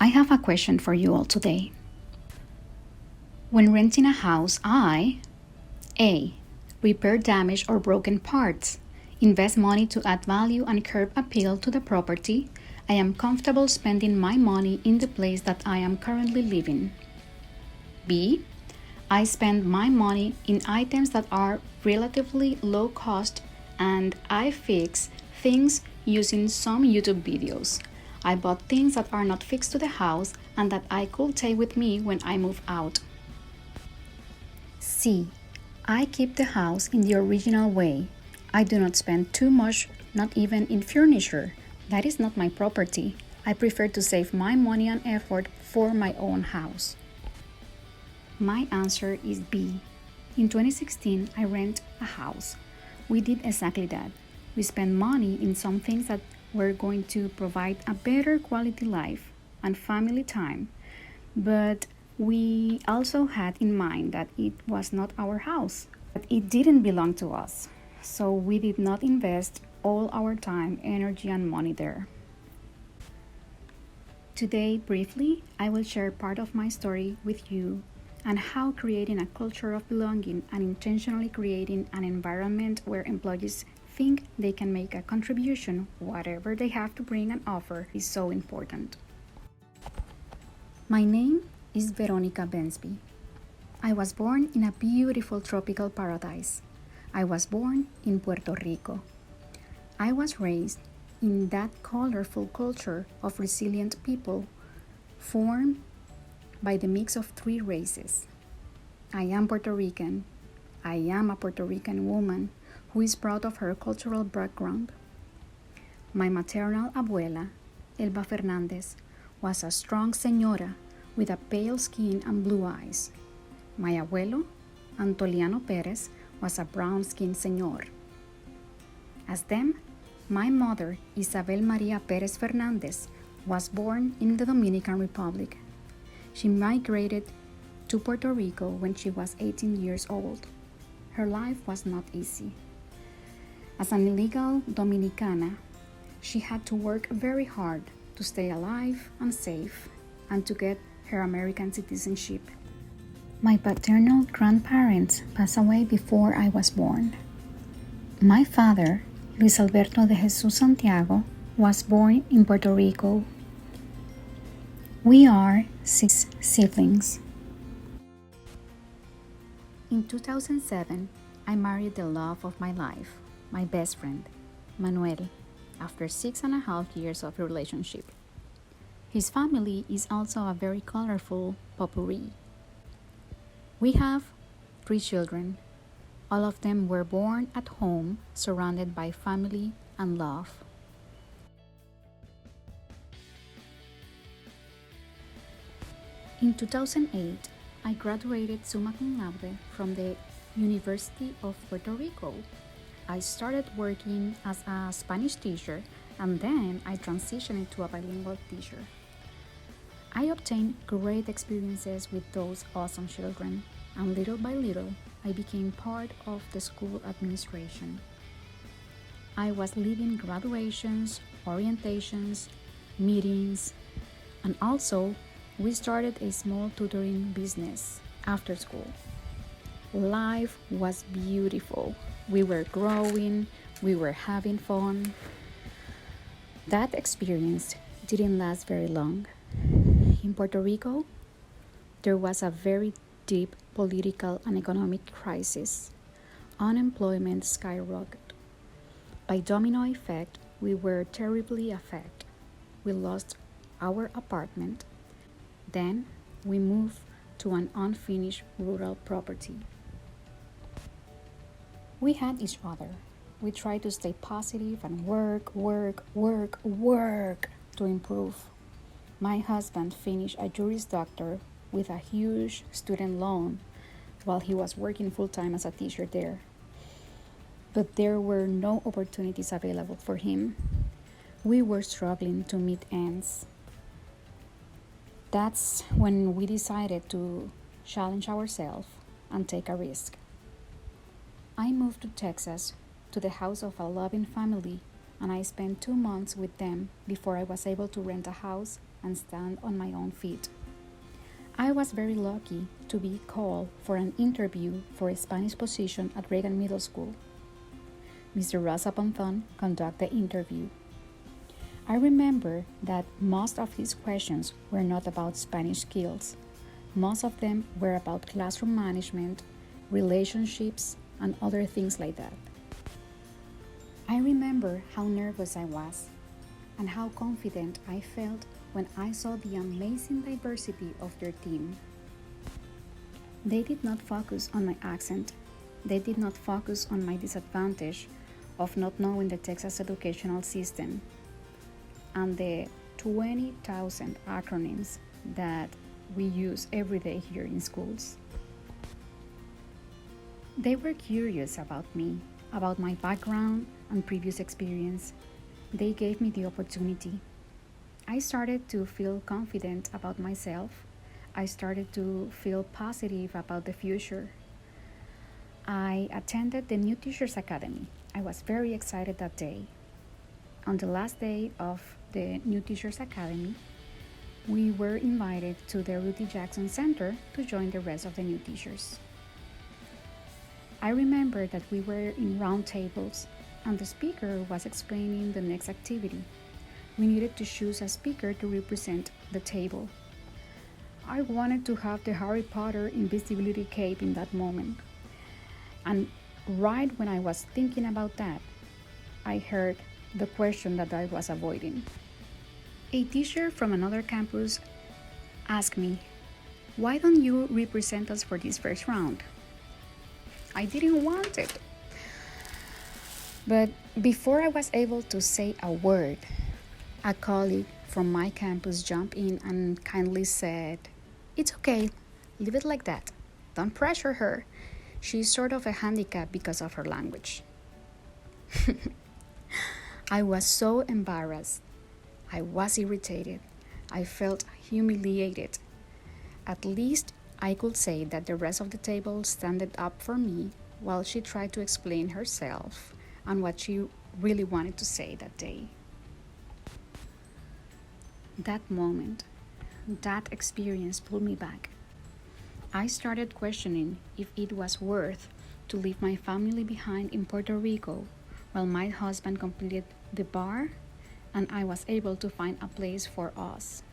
I have a question for you all today. When renting a house, A. Repair damaged or broken parts. Invest money to add value and curb appeal to the property. I am comfortable spending my money in the place that I am currently living. B. I spend my money in items that are relatively low cost and I fix things using some YouTube videos. I bought things that are not fixed to the house and that I could take with me when I move out. C. I keep the house in the original way. I do not spend too much, not even in furniture. That is not my property. I prefer to save my money and effort for my own house. My answer is B. In 2016, I rent a house. We did exactly that. We spent money in some things that were going to provide a better quality life and family time. But we also had in mind that it was not our house, but it didn't belong to us. So we did not invest all our time, energy, and money there. Today, briefly, I will share part of my story with you and how creating a culture of belonging and intentionally creating an environment where employees think they can make a contribution, whatever they have to bring and offer, is so important. My name is Veronica Bensby. I was born in a beautiful tropical paradise. I was born in Puerto Rico. I was raised in that colorful culture of resilient people formed by the mix of three races. I am Puerto Rican. I am a Puerto Rican woman who is proud of her cultural background. My maternal abuela, Elba Fernandez, was a strong señora with a pale skin and blue eyes. My abuelo, Antoliano Perez, was a brown-skinned señor. As them, my mother, Isabel Maria Perez Fernandez, was born in the Dominican Republic. She migrated to Puerto Rico when she was 18 years old. Her life was not easy. As an illegal Dominicana, she had to work very hard to stay alive and safe and to get her American citizenship. My paternal grandparents passed away before I was born. My father, Luis Alberto de Jesus Santiago, was born in Puerto Rico. We are 6 siblings. In 2007, I married the love of my life, my best friend, Manuel, after 6.5 years of a relationship. His family is also a very colorful potpourri. We have 3 children. All of them were born at home, surrounded by family and love. In 2008, I graduated summa cum laude from the University of Puerto Rico. I started working as a Spanish teacher and then I transitioned into a bilingual teacher. I obtained great experiences with those awesome children, and little by little, I became part of the school administration. I was leading graduations, orientations, meetings, and also we started a small tutoring business after school. Life was beautiful. We were growing, we were having fun. That experience didn't last very long. In Puerto Rico, there was a very deep political and economic crisis. Unemployment skyrocketed. By domino effect, we were terribly affected. We lost our apartment. Then we moved to an unfinished rural property. We had each other. We tried to stay positive and work to improve. My husband finished a Juris Doctor with a huge student loan while he was working full-time as a teacher there. But there were no opportunities available for him. We were struggling to meet ends. That's when we decided to challenge ourselves and take a risk. I moved to Texas, to the house of a loving family and I spent 2 months with them before I was able to rent a house and stand on my own feet. I was very lucky to be called for an interview for a Spanish position at Reagan Middle School. Mr. Rosa Ponthon conducted the interview. I remember that most of his questions were not about Spanish skills. Most of them were about classroom management, relationships, and other things like that. I remember how nervous I was and how confident I felt when I saw the amazing diversity of their team. They did not focus on my accent. They did not focus on my disadvantage of not knowing the Texas educational system and the 20,000 acronyms that we use every day here in schools. They were curious about me, about my background and previous experience. They gave me the opportunity. I started to feel confident about myself. I started to feel positive about the future. I attended the New Teachers Academy. I was very excited that day. On the last day of the New Teachers Academy, we were invited to the Ruthie Jackson Center to join the rest of the new teachers. I remember that we were in round tables and the speaker was explaining the next activity. We needed to choose a speaker to represent the table. I wanted to have the Harry Potter invisibility cape in that moment. And right when I was thinking about that, I heard the question that I was avoiding. A teacher from another campus asked me, "Why don't you represent us for this first round?" I didn't want it. But before I was able to say a word, a colleague from my campus jumped in and kindly said, "It's okay, leave it like that. Don't pressure her. She's sort of a handicap because of her language." I was so embarrassed. I was irritated. I felt humiliated. At least I could say that the rest of the table stood up for me while she tried to explain herself and what she really wanted to say that day. That moment, that experience pulled me back. I started questioning if it was worth to leave my family behind in Puerto Rico while my husband completed the bar and I was able to find a place for us